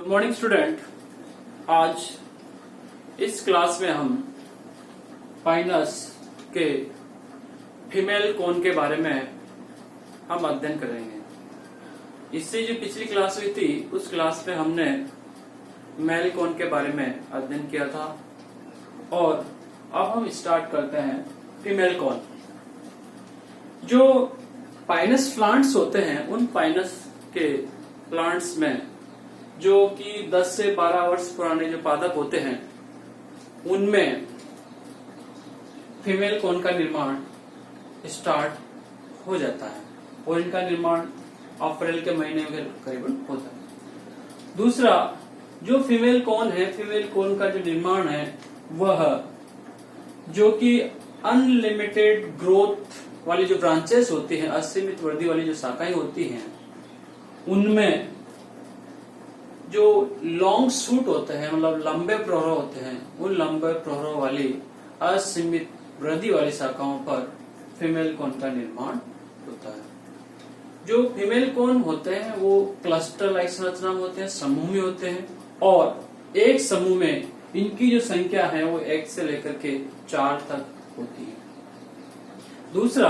Good morning student. आज इस class में हम पाइनस के फीमेल कोन के बारे में हम अध्ययन करेंगे। इससे जो पिछली क्लास हुई थी उस क्लास में हमने मेल कोन के बारे में अध्ययन किया था और अब हम स्टार्ट करते हैं फीमेल कोन। जो पाइनस प्लांट्स होते हैं उन पाइनस के प्लांट्स में जो कि 10 से 12 वर्ष पुराने जो पादप होते हैं उनमें फीमेल कोन का निर्माण स्टार्ट हो जाता है और इनका निर्माण अप्रैल के महीने में करीबन होता है। दूसरा जो फीमेल कोन है, फीमेल कोन का जो निर्माण है वह जो कि अनलिमिटेड ग्रोथ वाली जो ब्रांचेस होती हैं, असीमित वृद्धि वाली जो शाखाएं होती हैं, उनमें जो लॉन्ग शूट होते हैं मतलब लंबे प्रवाह होते हैं, उन लंबे प्रवाह वाली असीमित वृद्धि वाली शाखाओं पर फीमेल कोन का निर्माण होता है। जो फीमेल कोन होते हैं वो क्लस्टर लाइक संरचना में होते हैं, समूह में होते हैं और एक समूह में इनकी जो संख्या है वो 1 से लेकर के 4 तक होती है। दूसरा,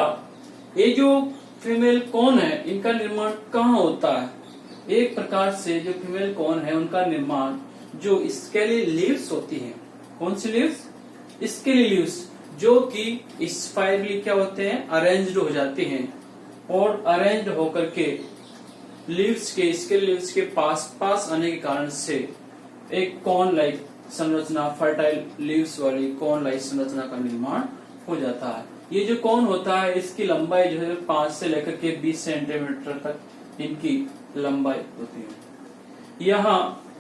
ये जो फीमेल कोन है इनका निर्माण कहाँ होता है? एक प्रकार से जो फीमेल कोन है उनका निर्माण जो स्केली लीव्स होती हैं, कौन सी लीव्स? स्केली लीव्स, जो कि स्पाइरली क्या होते हैं, अरेंज्ड हो जाती हैं और अरेंज्ड होकर के लीव्स के स्केली लीव्स के पास पास आने के कारण से एक कॉर्न लाइक संरचना, फर्टाइल लीव्स वाली कॉर्न लाइक संरचना का निर्माण हो जाता है। ये जो कॉर्न होता है इसकी लंबाई जो है 5 से लेकर के 20 सेंटीमीटर तक इनकी लंबाई होती है। यहाँ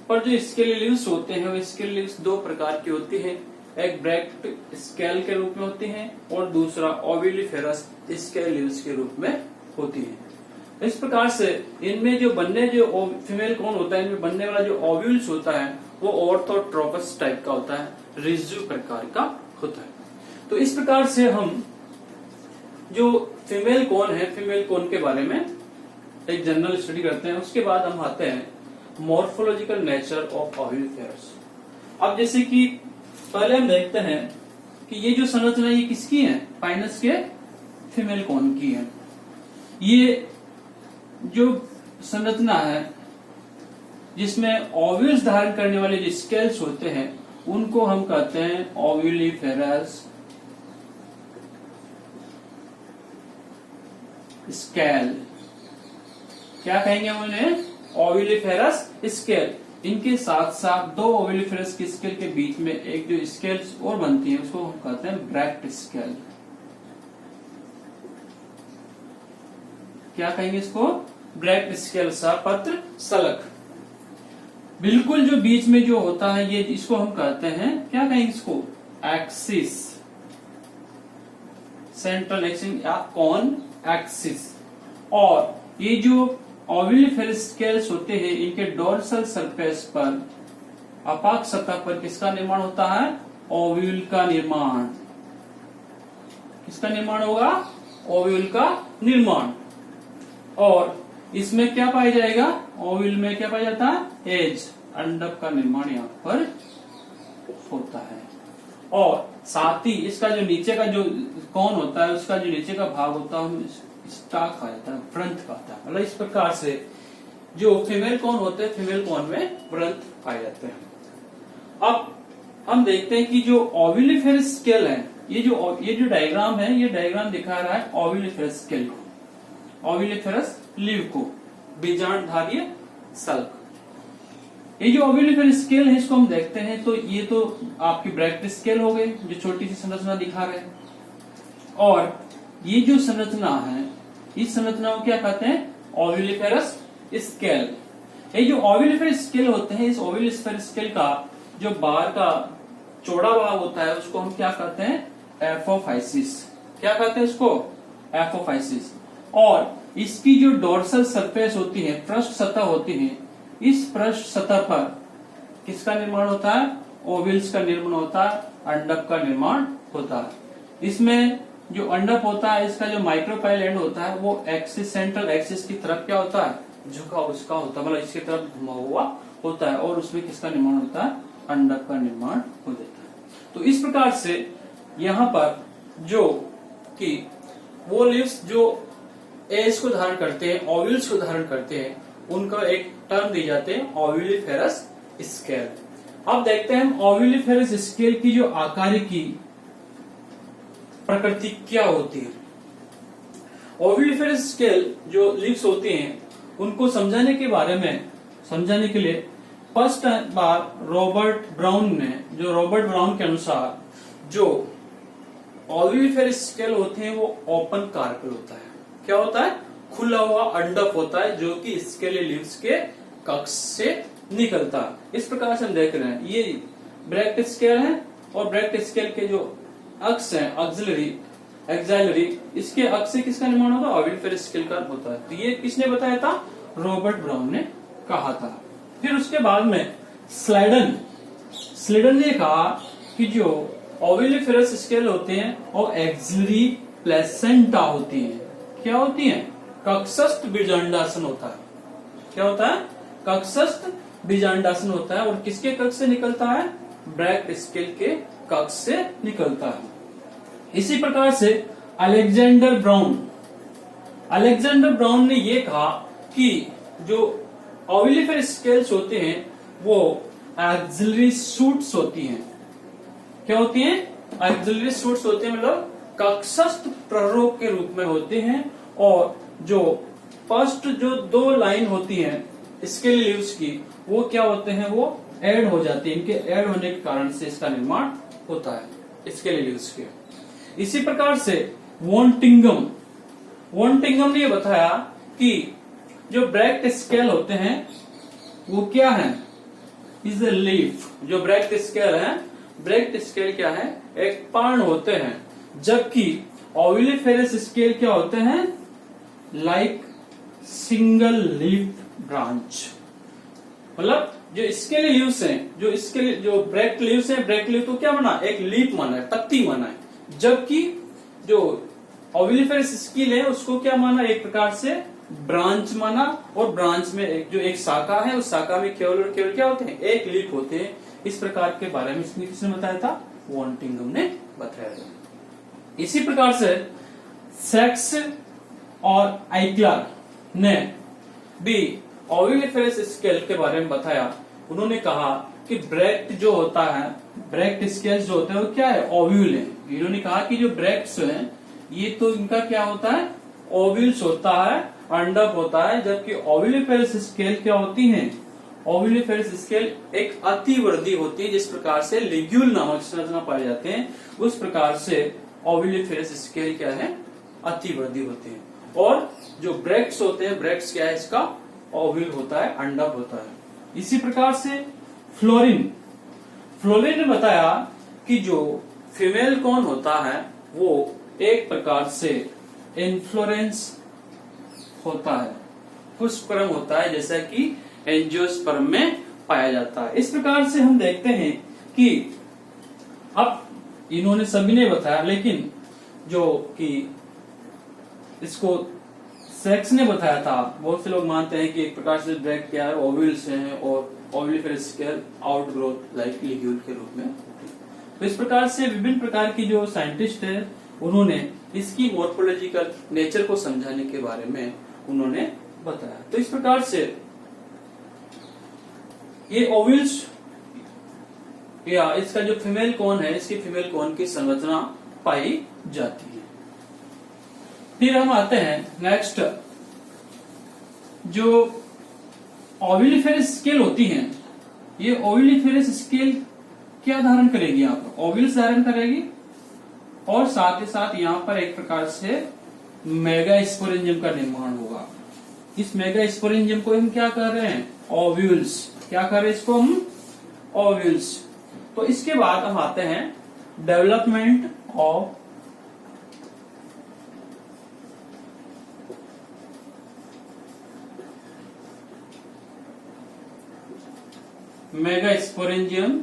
पर जो स्केली लीव्स होते हैं वो स्केली लीव्स 2 प्रकार की होती है, एक ब्रैक्ट स्केल के रूप में होती है और दूसरा ओविलिफेरस स्केल लीव्स के रूप में होती है। इस प्रकार से इनमें जो बनने जो फीमेल कोन होता है, इनमें बनने वाला जो ओव्यूल्स होता है वो ऑर्थोट्रोपस टाइप का होता है, रिज्यू प्रकार का होता है। तो इस प्रकार से हम जो फीमेल कोन है, फीमेल कोन के बारे में एक जनरल स्टडी करते हैं। उसके बाद हम आते हैं मॉर्फोलॉजिकल नेचर ऑफ ओविलिफेरस। अब जैसे कि पहले हम देखते हैं कि ये जो संरचना ये किसकी है? पाइनस के फीमेल कोन की है। ये जो संरचना है जिसमें ओव्यूल्स धारण करने वाले जो स्केल्स होते हैं उनको हम कहते हैं ओविलिफेरस स्केल। क्या कहेंगे हम उन्हें? ओविलिफेरस स्केल। इनके साथ साथ 2 ओविलिफेरस के स्केल के बीच में एक जो स्केल्स और बनती है उसको हम कहते हैं ब्रैक्ट स्केल। क्या कहेंगे इसको? Bract scale. पत्र सलक। बिल्कुल जो बीच में जो होता है ये इसको हम कहते हैं, क्या कहेंगे इसको? एक्सिस, सेंट्रल एक्सिस या कॉन एक्सिस। और ये जो ओविलिफेरस स्केल्स होते हैं इनके डोर्सल सरफेस पर अपाक सतह पर किसका निर्माण होता है? ओव्यूल का निर्माण। किसका निर्माण होगा? ओव्यूल का निर्माण। और इसमें क्या पाया जाएगा? ओव्यूल में क्या पाया जाता है? एज, अंडक का निर्माण यहाँ पर होता है। और साथ ही इसका जो नीचे का जो कोन होता है उसका जो नीचे का भाग होता है स्टाक आ जाता है, व्रंथ कहता है। मतलब इस प्रकार से जो फीमेल कोन होते हैं फीमेल कोन में व्रंथ पाए जाते हैं। अब हम देखते हैं कि जो ओविलिफेरस स्केल है, ये जो डायग्राम है ये डायग्राम दिखा रहा है ओविलिफेरस स्केल को, ओविलिफेरस लीव को, बीजांडधारीय सल्क। ये जो ओविलिफेरस स्केल है इसको हम देखते हैं तो ये तो आपकी ब्रैक्ट स्केल हो गई जो छोटी सी संरचना दिखा रहे हैं। और ये जो संरचना है इस संरचना को क्या कहते हैं? ओविलिफेरस स्केल। ये जो ओविलिफेरस स्केल होते हैं इस ओविलिफेरस स्केल का जो बाहर का चौड़ा भाग होता है उसको हम क्या कहते हैं? एपोफाइसिस। क्या कहते हैं इसको? एपोफाइसिस। और इसकी जो डोर्सल सरफेस होती है, पृष्ठ सतह होती है, इस पृष्ठ सतह पर किसका निर्माण होता है? ओव्यूल्स का निर्माण होता है, अंडक का निर्माण होता है। इसमें जो अंडक होता है इसका जो माइक्रोपाइल एंड होता है वो एक्सिस, सेंट्रल एक्सिस की तरफ क्या होता है? झुका उसका होता है, मतलब इसकी तरफ घुमा हुआ होता है और उसमें किसका निर्माण होता है, अंडक का निर्माण हो जाता है। तो इस प्रकार से यहाँ पर जो कि वो लीव्स जो एज को धारण करते हैं, ओव्यूल्स को धारण करते हैं, उनका एक टर्म दी जाते हैं ओव्यूलिफेरस स्केल। अब देखते हैं हम ओव्यूलिफेरस स्केल की जो आकार की प्रकृति क्या होती है। ओव्यूलिफेरस स्केल जो लीव्स होती हैं उनको समझाने के लिए फर्स्ट बार रॉबर्ट ब्राउन के अनुसार जो ओव्यूलिफेरस स्केल होते हैं वो ओपन कार्पेल होता है। क्या होता है, खुला हुआ अंडक होता है जो कि स्केली लीव्स के कक्ष से निकलता है। इस प्रकार से हम देख रहे हैं ये ब्रैक्ट स्केल है और ब्रैक्ट स्केल के जो अक्ष है एक्सिलरी, इसके अक्ष से किसका निर्माण होता है, ओव्यूलिफेरस स्केल का होता है। तो ये किसने बताया था, रॉबर्ट ब्राउन ने कहा था। फिर उसके बाद में स्लाइडन ने कहा कि जो ओव्यूलिफेरस स्केल होते हैं और एक्सिलरी प्लेसेंटा होती है। क्या होती है, कक्षस्थ बीजांडासन होता है। क्या होता है, कक्षस्थ बीजांडासन होता है और किसके कक्ष से निकलता है, ब्रैक्ट स्केल के कक्ष से निकलता है। इसी प्रकार से अलेक्जेंडर ब्राउन ने यह कहा कि जो ओव्यूलिफेरस स्केल्स होते हैं वो एक्सिलरी शूट्स होती हैं। क्या होती हैं, एक्सिलरी शूट्स होते हैं, मतलब कक्षस्थ प्ररोग के रूप में होते हैं। और जो फर्स्ट जो दो लाइन होती हैं स्केली लीव्स की वो क्या होते हैं, वो ऐड हो जाती है। इनके ऐड होने के कारण से इसका निर्माण होता है स्केली लीव्स के। इसी प्रकार से वॉन्टिंगम ने बताया कि जो ब्रैक्ट स्केल होते हैं वो क्या है, इज अ लीफ। जो ब्रैक्ट स्केल है, ब्रैक्ट स्केल क्या है, एक पर्ण होते हैं, जबकि ओव्यूलिफेरस स्केल क्या होते हैं, लाइक सिंगल लीफ ब्रांच। मतलब जो स्केली लीव्स हैं, जो ब्रैक्ट लीव्स हैं, ब्रैक्ट लीव तो क्या माना, एक लीफ माना है, पत्ती माना है। जबकि जो ओव्यूलिफेरस स्केल है उसको क्या माना, एक प्रकार से ब्रांच माना। और ब्रांच में एक शाखा है, उस शाखा में केवल क्या होते हैं, एक लीफ होते हैं। इस प्रकार के बारे में इसने किसने बताया था, वॉन्टिंगम ने बताया था। इसी प्रकार से सेक्स और आइक्लर ने भी ओव्यूलिफेरस स्केल के बारे में बताया। उन्होंने कहा कि ब्रैक्ट स्केल्स जो होते हैं वो क्या है, ओव्यूल है। इन्होंने कहा कि जो ब्रैक्ट्स हैं ये तो इनका क्या होता है, ओव्यूल्स होता है, अंडक होता है। जबकि ओव्यूलिफेरस स्केल क्या होती हैं, ओव्यूलिफेरस स्केल एक अतिवृद्धि होती है। जिस प्रकार से लिग्यूल नामक संरचना पाए जाते हैं उस प्रकार से ओव्यूलिफेरस स्केल क्या है, अतिवृद्धि होती है। और जो ब्रैक्ट्स होते हैं, ब्रैक्ट्स क्या है, इसका ओव्यूल होता है, अंडक होता है। इसी प्रकार से फ्लोरिन ने बताया कि जो फीमेल कौन होता है वो एक प्रकार से इन्फ्लोरेंस होता है, पुष्पक्रम होता है, जैसा कि एंजियोस्पर्म में पाया जाता है। इस प्रकार से हम देखते हैं कि अब इन्होंने सभी ने बताया, लेकिन जो कि इसको सेक्स ने बताया था, बहुत से लोग मानते हैं कि एक प्रकार से ब्रैक्ट क्या है, ओव्यूल्स हैं और ओव्यूलिफेरस स्केल आउटग्रोथ लाइक लिग्यूल के रूप में। तो इस प्रकार से विभिन्न प्रकार की जो साइंटिस्ट है उन्होंने इसकी मॉर्फोलॉजिकल नेचर को समझाने के बारे में उन्होंने बताया। तो इस प्रकार से ये ओव्यूल्स या इसका जो फीमेल कौन है, इसकी फीमेल कौन की संरचना पाई जाती है। फिर हम आते हैं नेक्स्ट, जो ओव्यूलिफेरस स्केल होती हैं, ये ओव्यूलिफेरस स्केल क्या धारण करेगी, यहाँ पर ओव्यूल्स धारण करेगी और साथ ही साथ यहाँ पर एक प्रकार से मेगास्पोरेंजियम का निर्माण होगा। इस मेगास्पोरेंजियम को हम क्या कर रहे हैं, ओव्यूल्स। क्या कर रहे हैं इसको हम, ओव्यूल्स। तो इसके बाद हम आते हैं डेवलपमेंट ऑफ मेगास्पोरेंजियम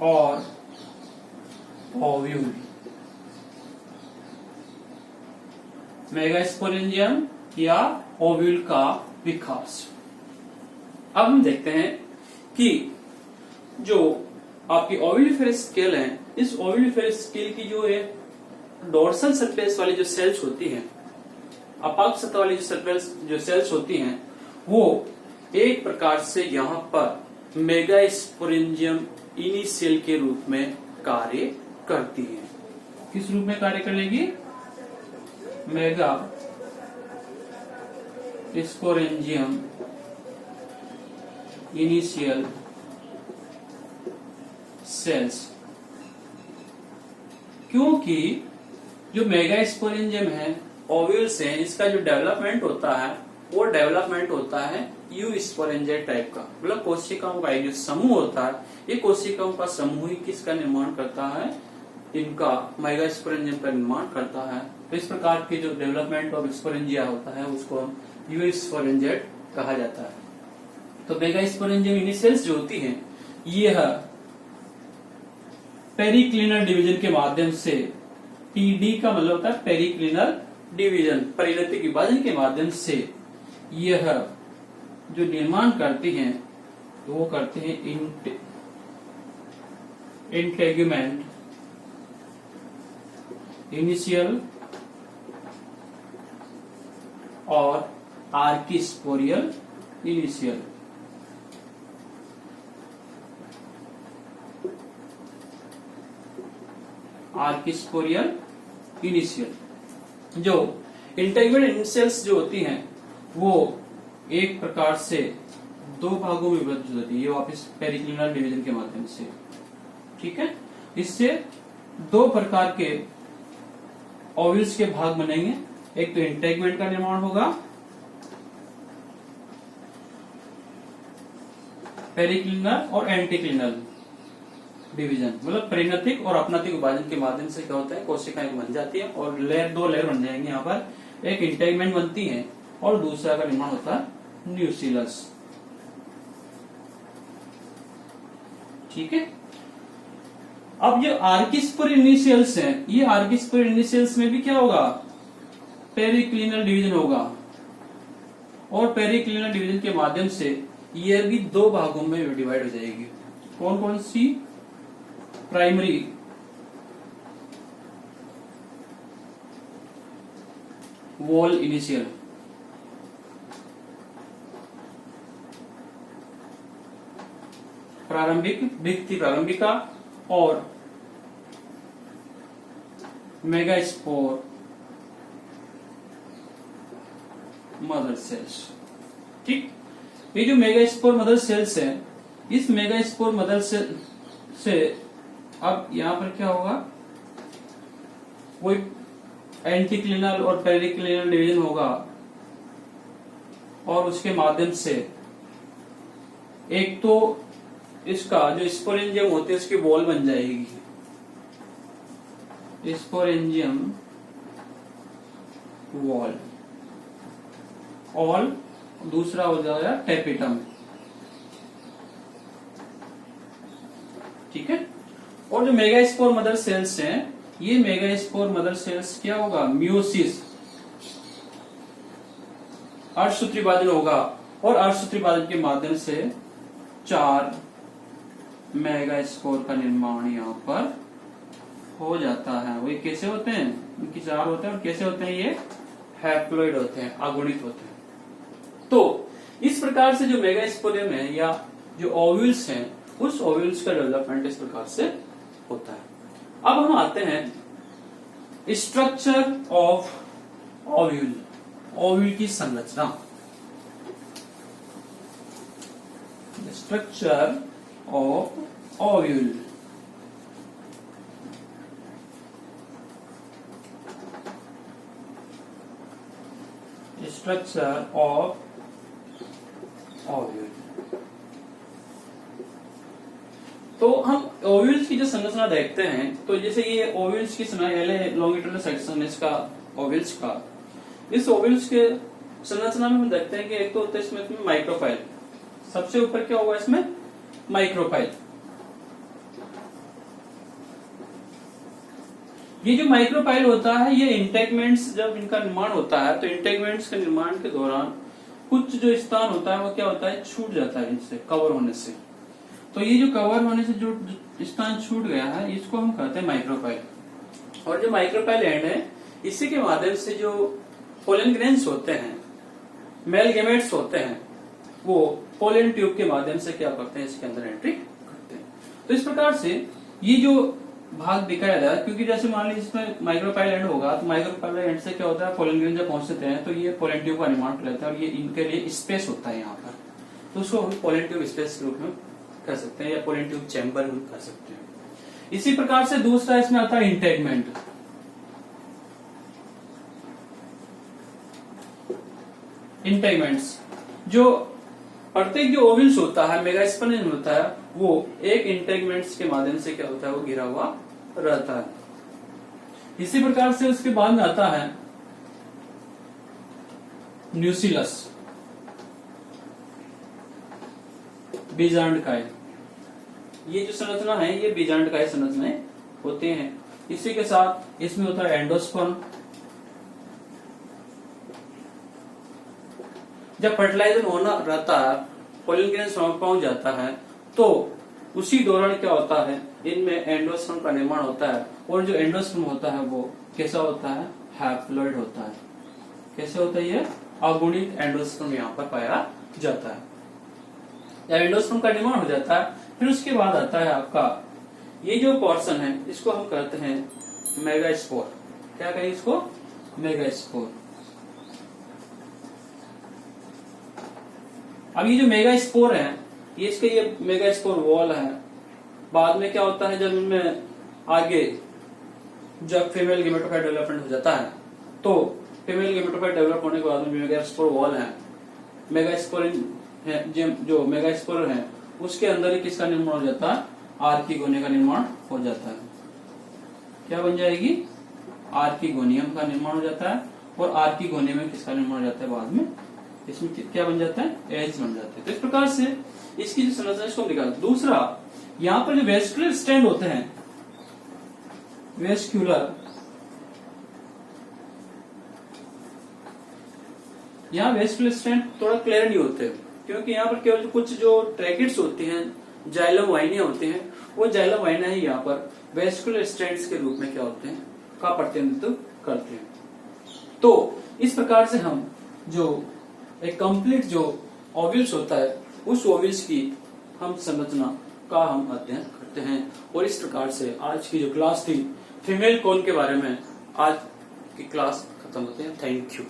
और ओव्यूल। मेगास्पोरेंजियम या ओव्यूल का विकास। अब हम देखते हैं कि जो आपकी ओव्यूलिफेरस स्केल है, इस ओव्यूलिफेरस स्केल की जो है डोर्सल सरफेस वाली जो सेल्स होती हैं, अपाक सतह वाली जो सेल्स होती हैं, वो एक प्रकार से यहाँ पर मेगास्पोरेंजियम इनिशियल के रूप में कार्य करती है। किस रूप में कार्य करेगी? Megasporangium initial cells. क्योंकि जो मेगास्पोरेंजियम है, ओव्यूल्स है, इसका जो डेवलपमेंट होता है वो डेवलपमेंट होता है यू स्पोरेंजिया टाइप का, मतलब कोशिकाओं का एक जो समूह होता है, ये कोशिकाओं का समूह ही किसका निर्माण करता है? इनका मेगास्पोरेंजियम का निर्माण करता है। तो इस प्रकार के जो डेवलपमेंट ऑफ स्पोरेंजिया होता है उसको हम यू स्पोरेंजिएट कहा जाता है। तो मेगास्पोरेंजियम इनिशियल्स जो होती हैं, यह पेरिक्लिनल डिवीजन के माध्यम से, पीडी का मतलब होता है पेरिक्लिनल डिवीजन, परिणतिक विभाजन के माध्यम से यह जो निर्माण करती हैं तो वो करते हैं इंटेगुमेंट इनिशियल और आर्किस्पोरियल इनिशियल। Archesporial initial. जो इंटेग्रेटेड इनिशियल्स जो होती हैं वो एक प्रकार से दो भागों में विभाजित होती है, ये वापस पेरिक्लिनल डिवीजन के माध्यम से। ठीक है, इससे दो प्रकार के ओव्यूल्स के भाग बनेंगे। एक तो इंटेगमेंट का निर्माण होगा, पेरिक्लिनल और एंटीक्लिनल डिवीजन, मतलब परिणतिक और अपनतिक विभाजन के माध्यम से क्या होता है, कोशिकाएं बन जाती है और दो लेयर बन जाएंगे। यहाँ पर एक इंटेगमेंट बनती है और दूसरा का निर्माण होता है न्यूक्लियस। ठीक है, अब ये आर्किस्पोर इनिशियल्स हैं, ये आर्किस्पोर इनिशियल्स में भी क्या होगा? पेरिक्लिनल डिवीजन होगा और पेरिक्लिनल डिवीजन के माध्यम से ये भी दो भागों में डिवाइड हो जाएगी। कौन कौन सी? प्राइमरी वॉल इनिशियल, प्रारंभिक भित्ति प्रारंभिका, और मेगास्पोर मदर सेल्स। ठीक, ये जो मेगास्पोर मदर सेल्स है, इस मेगास्पोर मदर सेल से अब यहां पर क्या होगा? कोई एंटीक्लिनल और पेरिक्लिनल डिवीजन होगा और उसके माध्यम से एक तो इसका जो स्पोरेंजियम होते है उसकी वॉल बन जाएगी, स्पोरेंजियम वॉल, और दूसरा हो जाएगा टेपिटम। ठीक है, और जो मेगास्पोर मदर सेल्स हैं, ये मेगास्पोर मदर सेल्स क्या होगा? मियोसिस, अर्धसूत्री विभाजन होगा और अर्धसूत्री विभाजन के माध्यम से 4 मेगास्पोर का निर्माण यहाँ पर हो जाता है। वो कैसे होते हैं? इनकी 4 होते हैं और कैसे होते हैं? ये हैप्लोइड होते हैं, अगुणित होते हैं। तो इस प्रकार से जो मेगास्पोरियम है या जो ओव्यूल्स हैं, उस ओव्यूल्स का डेवलपमेंट इस प्रकार से होता है। अब हम आते हैं स्ट्रक्चर ऑफ ओव्यूल, ओव्यूल की संरचना। Structure of ovule, structure of ovule. तो हम ओव्यूल्स की जो संरचना देखते हैं, तो जैसे ये ओव्यूल्स की लॉन्गिट्यूडनल सेक्शन इसका ओव्यूल्स का, इस ओव्यूल्स के संरचना में हम देखते हैं कि एक तो होता है इसमें माइक्रोफाइल, सबसे ऊपर क्या होगा इसमें? माइक्रोफाइल। ये जो माइक्रोपाइल होता है ये इंटेगमेंट्स जब इनका निर्माण होता है तो इंटेगमेंट्स के निर्माण के दौरान कुछ जो स्थान होता है वो क्या होता है, छूट जाता है इनसे कवर होने से। तो ये जो कवर होने से जो स्थान छूट गया है इसको हम कहते हैं माइक्रोपाइल। और जो माइक्रोपाइल एंड है इसी के माध्यम से जो पोलन ग्रेन्स होते हैं, मेल गेमेट्स होते हैं, वो पोलन ट्यूब के माध्यम से क्या करते हैं, इसके अंदर एंट्री करते हैं। तो इस प्रकार से ये जो भाग दिखाया जाए, क्योंकि जैसे मान लीजिए इसमें माइक्रोपाइल एंड होगा तो माइक्रोपाइल एंड से क्या होता है, पोलन ग्रेन जब पहुंचते हैं तो ये पोलन ट्यूब का निर्माण कर लेता है और ये इनके लिए स्पेस होता है यहाँ पर, तो उसको हम पोलन ट्यूब स्पेस के रूप में कर सकते हैं या पोलन ट्यूब चैम्बर भी कर सकते हैं। इसी प्रकार से दूसरा इसमें आता है इंटेगमेंट। इंटेगमेंट्स जो प्रत्येक जो ओवल्स होता है, मेगास्पोलेन होता है, वो एक इंटेगमेंट्स के माध्यम से क्या होता है, वो घिरा हुआ रहता है। इसी प्रकार से उसके बाद में आता है न्यूसिलस, बीजांडकाय। ये जो संरचना है ये बीजांडकाय संरचनाएं होते हैं। इसी के साथ इसमें होता है एंडोस्पर्म। जब फर्टिलाइजर होना रहता है, पोलन ग्रेन्स पहुंच जाता है, तो उसी दौरान क्या होता है, इनमें एंडोस्पर्म का निर्माण होता है। और जो एंडोस्पर्म होता है वो कैसा होता है, हैप्लॉइड होता है। कैसे होता है, ये अगुणित एंडोस्पर्म यहाँ पर पाया जाता है। जब एंडोस्पर्म का निर्माण हो जाता है फिर उसके बाद आता है आपका ये जो पोर्शन है, इसको हम कहते हैं मेगास्पोर। क्या कहें इसको, मेगास्पोर। अब ये जो मेगास्पोर है ये इसके ये मेगास्पोर वॉल है। बाद में क्या होता है, जब इनमें आगे जब फीमेल गेमेटोफाइट डेवलपमेंट हो जाता है तो फीमेल गेमेटोफाइट डेवलप होने के बाद में मेगास्पोर वॉल है, मेगास्पोरिन है, जो मेगास्पोर है उसके अंदर ही किसका निर्माण हो जाता है, आर्किगोनिया का निर्माण हो जाता है। क्या बन जाएगी, आर्किगोनियम का निर्माण हो जाता है। और आर्किगोनियम में किसका निर्माण हो जाता है, बाद में इसमें क्या बन जाता है, एज बन जाते हैं। तो इस प्रकार से इसकी जो संरचना इसको निकाल। दूसरा यहाँ पर जो वेस्कुलर स्टैंड होते हैं, वेस्कुलर, यहाँ वेस्कुलर स्टैंड थोड़ा क्लियर नहीं होते क्योंकि यहाँ पर केवल कुछ जो ट्रैकेट्स होती हैं, जाइलम वाइनिया होते हैं, वो जाइलम वाइनिया ही यहाँ पर वेस्कुलर स्टैंड्स के रूप में क्या होते हैं, का प्रतिनिधित्व करते हैं। तो इस प्रकार से हम जो एक कंप्लीट जो ओवल्स होता है उस ओवल्स की हम संरचना का हम अध्ययन करते हैं। और इस प्रकार से आज की जो क्लास थी फीमेल कोन के बारे में, आज की क्लास खत्म होते हैं। Thank you.